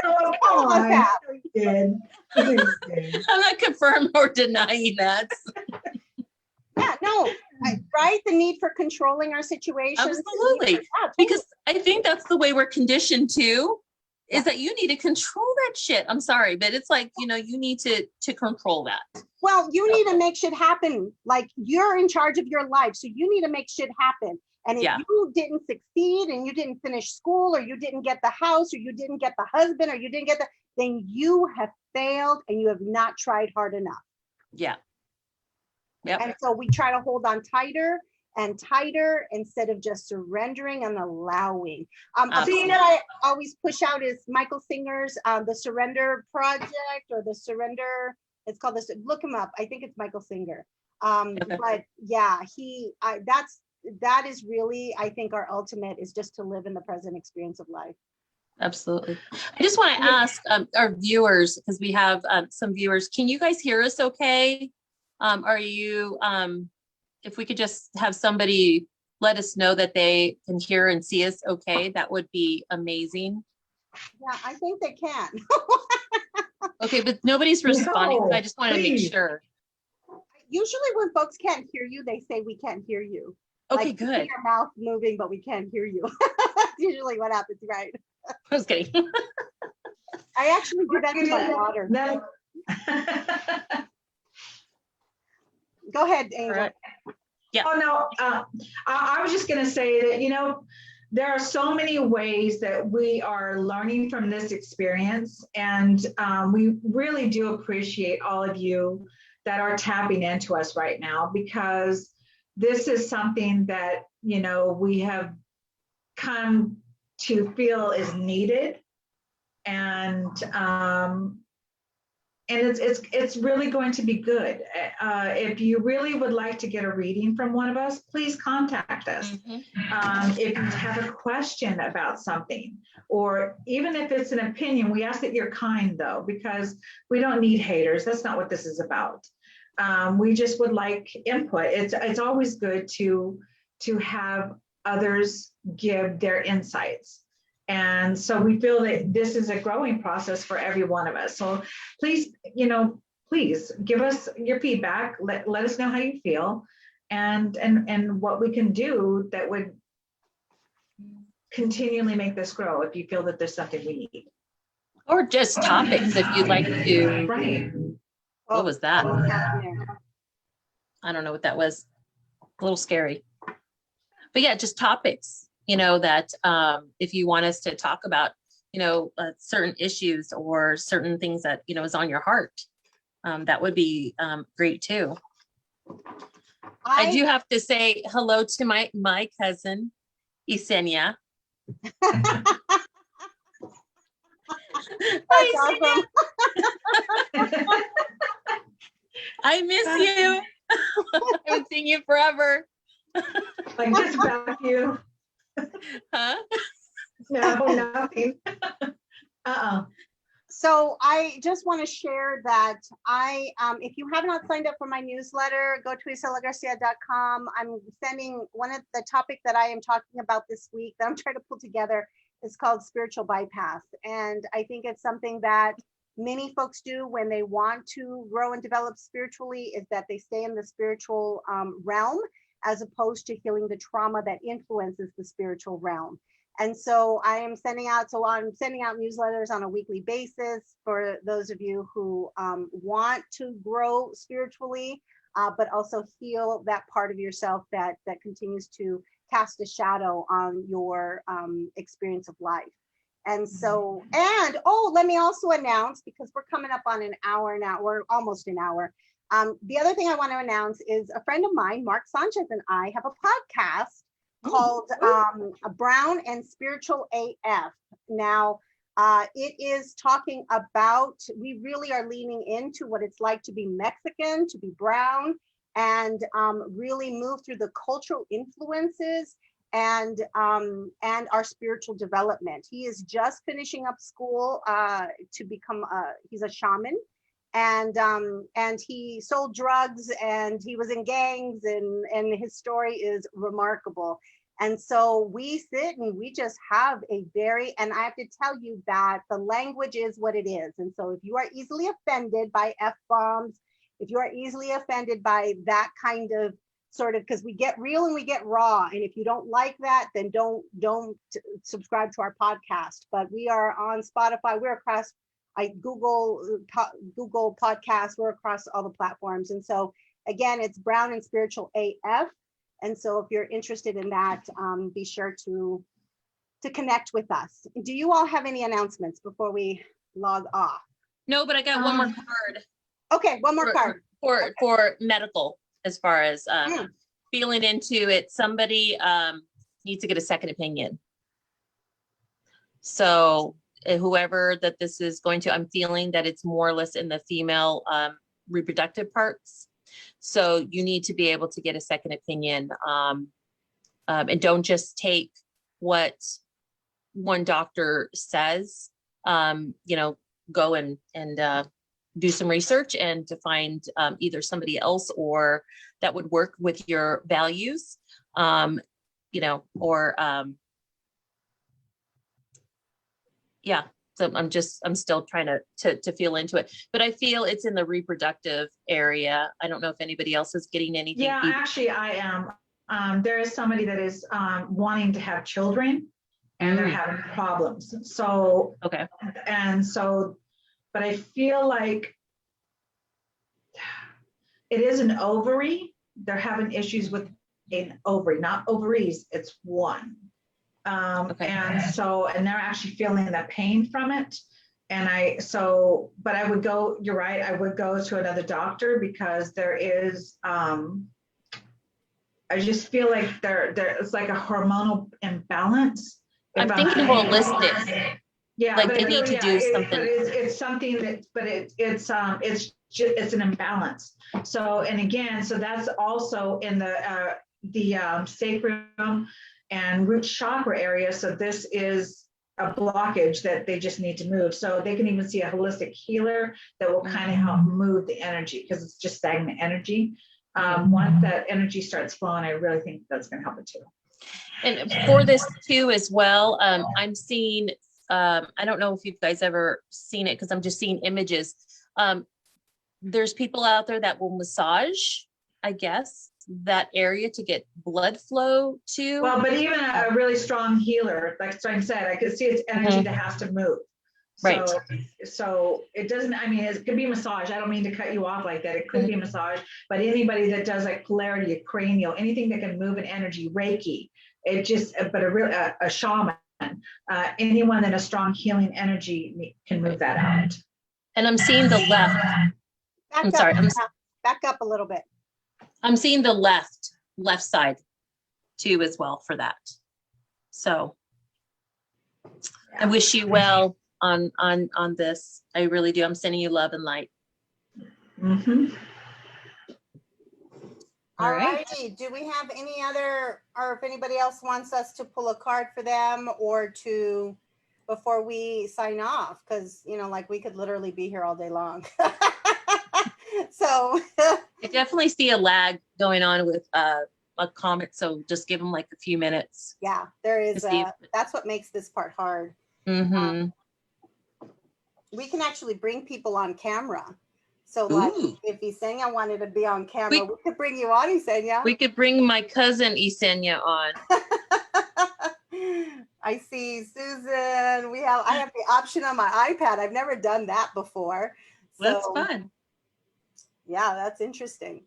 Oh, All of us have. You did. You did. I'm not confirming or denying that. Yeah, no, right? The need for controlling our situations. Absolutely. Yeah, Because I think that's the way we're conditioned to, is that you need to control that shit. I'm sorry, but it's like, you know, you need to control that. well, you need to make shit happen. Like, you're in charge of your life, so you need to make shit happen. And if you didn't succeed and you didn't finish school, or you didn't get the house, or you didn't get the husband, or you didn't get then you have failed and you have not tried hard enough. Yeah. Yep. And so we try to hold on tighter and tighter instead of just surrendering and allowing. A thing that I always push out is Michael Singer's The Surrender Project, or the Surrender, it's called this, look him up. I think it's Michael Singer. But yeah, that is really, I think our ultimate is just to live in the present experience of life. Absolutely. I just want to ask our viewers, because we have some viewers, can you guys hear us okay? Are you, if we could just have somebody let us know that they can hear and see us okay, that would be amazing. Yeah, I think they can. Okay, but nobody's responding. No, I just want to make sure. Usually when folks can't hear you, they say we can't hear you. Okay, like, good. Your mouth moving, but we can't hear you. That's usually what happens, right? I was kidding. I actually do that to my daughter. Go ahead, Angel. Right. Yeah. Oh, no, I was just going to say that, you know, there are so many ways that we are learning from this experience. And we really do appreciate all of you that are tapping into us right now, because this is something that, you know, we have come to feel is needed. And it's really going to be good. If you really would like to get a reading from one of us, please contact us. If you have a question about something, or even if it's an opinion, we ask that you're kind, though, because we don't need haters. That's not what this is about. We just would like input. It's always good to have others give their insights. And so we feel that this is a growing process for every one of us. So please, you know, please give us your feedback. Let us know how you feel. and what we can do that would continually make this grow if you feel that there's something we need. Or just topics if you'd like to. Right. What was that? What's happening? I don't know what that was. A little scary. But yeah, just topics, you know, that if you want us to talk about, you know, certain issues or certain things that, you know, is on your heart, that would be great too. I do have to say hello to my cousin, Isenia. That's awesome. I miss you. I haven't seen you forever. Like just about you. Huh? No, nothing. So I just want to share that if you have not signed up for my newsletter, go to ISELAGarcia.com. I'm sending one of the topic that I am talking about this week that I'm trying to pull together is called spiritual bypass. And I think it's something that many folks do when they want to grow and develop spiritually, is that they stay in the spiritual realm as opposed to healing the trauma that influences the spiritual realm. And so I'm sending out newsletters on a weekly basis for those of you who want to grow spiritually, but also heal that part of yourself that continues to cast a shadow on your experience of life. And so, let me also announce, because we're coming up on an hour now, we're almost an hour. The other thing I want to announce is a friend of mine, Mark Sanchez, and I have a podcast called Brown and Spiritual AF. Now, it is talking about, we really are leaning into what it's like to be Mexican, to be brown, and really move through the cultural influences and our spiritual development. He is just finishing up school to become he's a shaman, and he sold drugs and he was in gangs, and his story is remarkable. And so we sit and we just have and I have to tell you that the language is what it is. And so if you are easily offended by F-bombs, if you are easily offended by that kind of sort of, because we get real and we get raw. And if you don't like that, then don't subscribe to our podcast. But we are on Spotify, we're across Google Podcasts, we're across all the platforms. And so again, it's Brown and Spiritual AF. And so if you're interested in that, be sure to connect with us. Do you all have any announcements before we log off? No, but I got one more card. Okay, one more card. For medical, as far as feeling into it. Somebody needs to get a second opinion. So whoever that this is going to, I'm feeling that it's more or less in the female reproductive parts. So you need to be able to get a second opinion, and don't just take what one doctor says. Go and do some research and to find either somebody else or that would work with your values, yeah. So I'm still trying to feel into it, but I feel it's in the reproductive area. I don't know if anybody else is getting anything. Yeah, actually I am. There is somebody that is wanting to have children and they're having problems. So, okay. And so, but I feel like it is an ovary. They're having issues with an ovary, not ovaries, it's one. Okay. And they're actually feeling the pain from it. But I would go, you're right, I would go to another doctor because there is, I just feel like it's like a hormonal imbalance. I'm thinking holistic. Yeah, like they need to do something. It's something that, but it's an imbalance. So, and again, so that's also in the sacrum and root chakra area. So this is a blockage that they just need to move. So they can even see a holistic healer that will kind of help move the energy because it's just stagnant energy. Once that energy starts flowing, I really think that's going to help it too. And for this too, as well, I'm seeing, I don't know if you guys ever seen it because I'm just seeing images. There's people out there that will massage, I guess, that area to get blood flow to. Well, but even a really strong healer, like Strang said, I could see it's energy that has to move. Right. So it doesn't, I mean, it could be massage. I don't mean to cut you off like that. It could be massage, but anybody that does like polarity, a cranial, anything that can move an energy, Reiki, it just, but a shaman, anyone that has strong healing energy can move that out. And I'm seeing the left. I'm sorry. Back up a little bit. I'm seeing the left side too as well for that. So I wish you well on this. I really do. I'm sending you love and light. All righty. Do we have any other, or if anybody else wants us to pull a card for them or to, before we sign off? Because, you know, like we could literally be here all day long. So I definitely see a lag going on with a comment. So just give them like a few minutes. yeah, there is. That's what makes this part hard. We can actually bring people on camera. So like if Isenia wanted to be on camera, we could bring you on, Isenia. We could bring my cousin Isenia on. I see Susan. I have the option on my iPad. I've never done that before. So, that's fun. Yeah, that's interesting.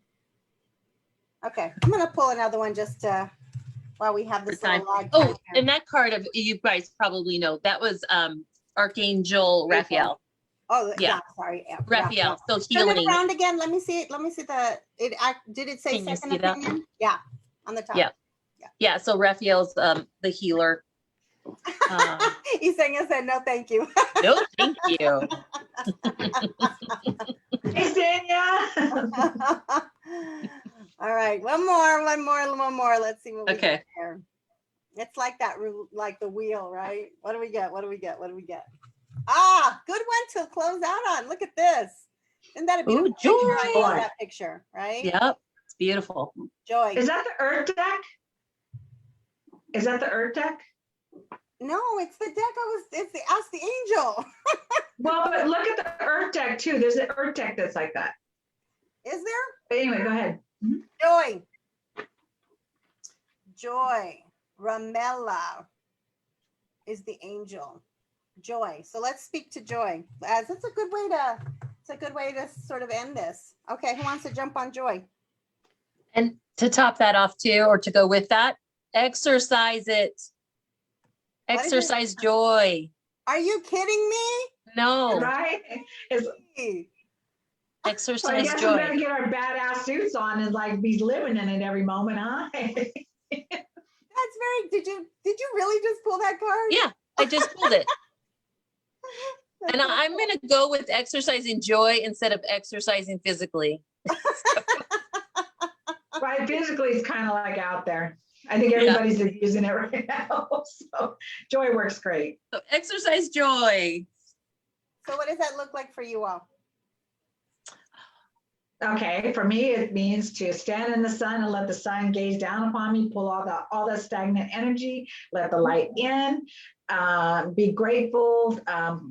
Okay, I'm gonna pull another one just while we have this little log. Oh, and that card of you guys probably know that was Archangel Raphael. Oh yeah, sorry, Raphael. So healing. Turn it healing. around again. Let me see it. Let me see did it say second opinion? Yeah, on the top. Yeah. So Raphael's the healer. Isenia said no, thank you. No, thank you. Isenia. All right, one more. Let's see what we get here. It's like that, like the wheel, right? What do we get? Ah, good one to close out on. Look at this. Isn't that a beautiful picture? I love that picture, right? Yep, it's beautiful. Joy. Is that the Earth deck? Is that the Earth deck? No, it's the deck. It's the Ask the Angel. Well, but look at the Earth deck too. There's an Earth deck that's like that. Is there? But anyway, go ahead. Joy. Ramella is the angel. Joy. So let's speak to Joy. As it's a good way to sort of end this. Okay, who wants to jump on Joy? And to top that off too, or to go with that, exercise it. Exercise joy. Are you kidding me? No. Right? Exercise joy. joy. We better get our badass suits on and like be living in it every moment, huh? That's very, did you really just pull that card? Yeah, I just pulled it. And I'm going to go with exercising joy instead of exercising physically. Right, physically it's kind of like out there. I think everybody's using it right now. So joy works great. So exercise joy. So what does that look like for you all? Okay, for me, it means to stand in the sun and let the sun gaze down upon me, pull all the stagnant energy, let the light in, be grateful.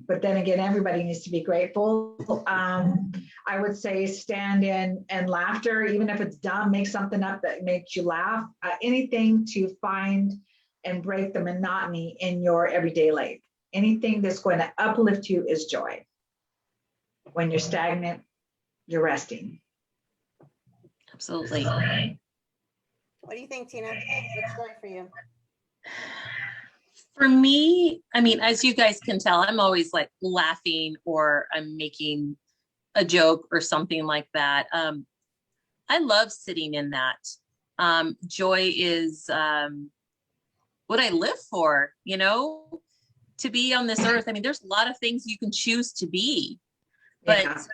But then again, everybody needs to be grateful. I would say stand in and laughter, even if it's dumb, make something up that makes you laugh. Anything to find and break the monotony in your everyday life. Anything that's going to uplift you is joy. When you're stagnant, you're resting. Absolutely. What do you think, Tina? What's joy for you? For me, I mean, as you guys can tell, I'm always like laughing or I'm making a joke or something like that. I love sitting in that. Joy is what I live for, you know, to be on this earth. I mean, there's a lot of things you can choose to be, but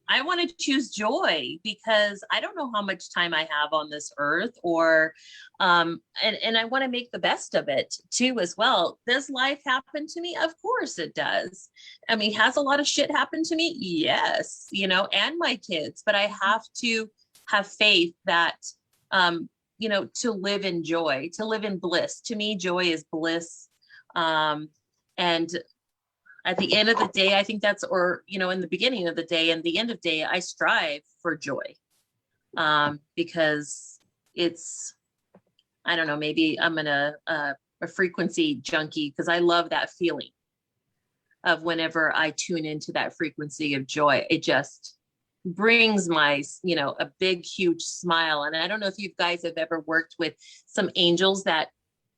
I want to choose joy because I don't know how much time I have on this earth, or and I want to make the best of it too as well. Does life happen to me? Of course it does. I mean, has a lot of shit happened to me? Yes, you know, and my kids, but I have to have faith that you know, to live in joy, to live in bliss. To me, joy is bliss. And at the end of the day, I think that's, or, you know, in the beginning of the day and the end of the day, I strive for joy. because it's, I don't know, maybe I'm a frequency junkie, because I love that feeling of whenever I tune into that frequency of joy. It just brings my, a big, huge smile. And I don't know if you guys have ever worked with some angels that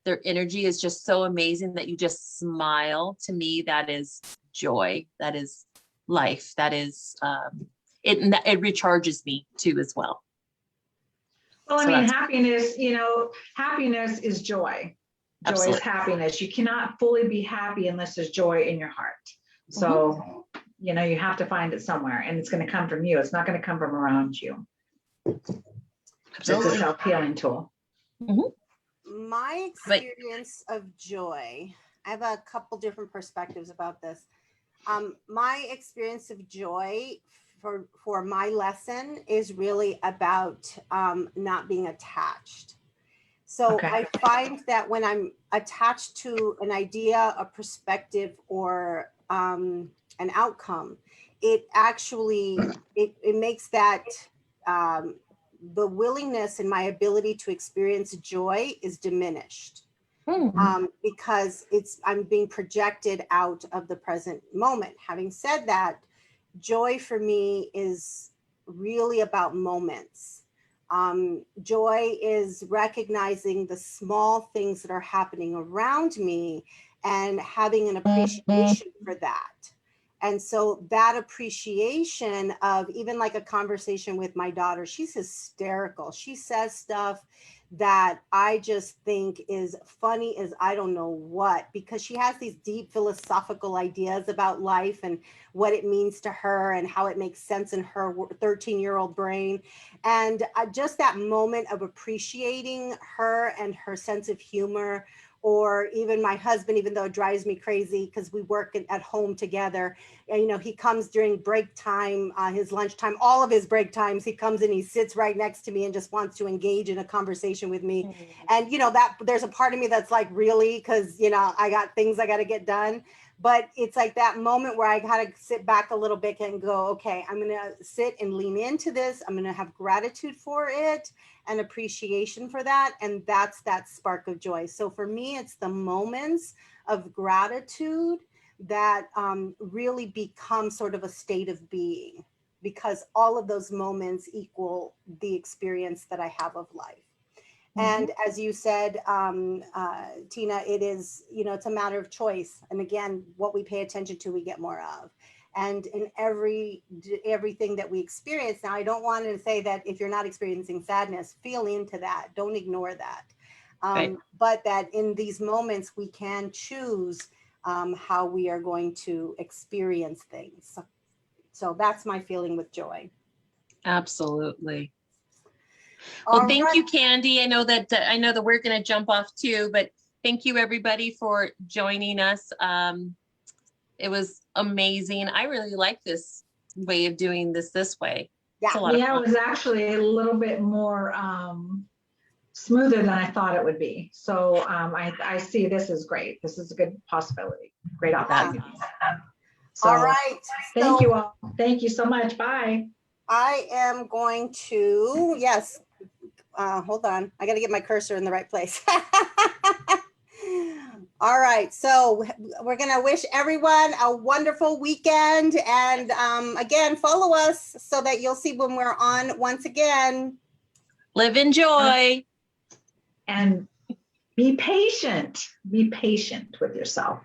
their energy is just so amazing that you just smile. To me, that is joy. That is life. That is, it recharges me too as well. Well, I So mean, that's- happiness, happiness is joy. Joy is Absolutely. happiness. You cannot fully be happy unless there's joy in your heart. So, you have to find it somewhere, and it's going to come from you. It's not going to come from around you. It's a self-healing tool. My experience of joy, I have a couple different perspectives about this. My experience of joy for my lesson is really about not being attached. So I find that when I'm attached to an idea, a perspective, or an outcome, it actually, it makes that the willingness and my ability to experience joy is diminished. Because I'm being projected out of the present moment. Having said that, joy for me is really about moments. Joy is recognizing the small things that are happening around me and having an appreciation for that. And so that appreciation of even like a conversation with my daughter, she's hysterical. She says stuff that I just think is funny as I don't know what, because she has these deep philosophical ideas about life and what it means to her and how it makes sense in her 13-year-old brain. And just that moment of appreciating her and her sense of humor, or even my husband, even though it drives me crazy because we work at home together. And, he comes during break time, his lunchtime, all of his break times, he comes and he sits right next to me and just wants to engage in a conversation with me. And, that there's a part of me that's like, really, because, I got things I got to get done. But it's like that moment where I got to sit back a little bit and go, okay, I'm going to sit and lean into this. I'm going to have gratitude for it and appreciation for that. And that's that spark of joy. So for me, it's the moments of gratitude that really become sort of a state of being, because all of those moments equal the experience that I have of life. And as you said, Tina, it is, it's a matter of choice. And again, what we pay attention to, we get more of. And in everything that we experience, now I don't want to say that if you're not experiencing sadness, feel into that. Don't ignore that. But that in these moments, we can choose how we are going to experience things. So that's my feeling with joy. Absolutely. Well, thank you, Candy. I know that we're going to jump off too, but thank you everybody for joining us. It was amazing. I really like this way of doing this way. Yeah, it's a lot of fun. It was actually a little bit more smoother than I thought it would be. So I see this is great. This is a good possibility. Great opportunity. So, all right. Thank you all. Thank you so much. Bye. I am going to, yes. Hold on. I got to get my cursor in the right place. All right. So we're going to wish everyone a wonderful weekend. And again, follow us so that you'll see when we're on once again. Live in joy. And be patient. Be patient with yourself.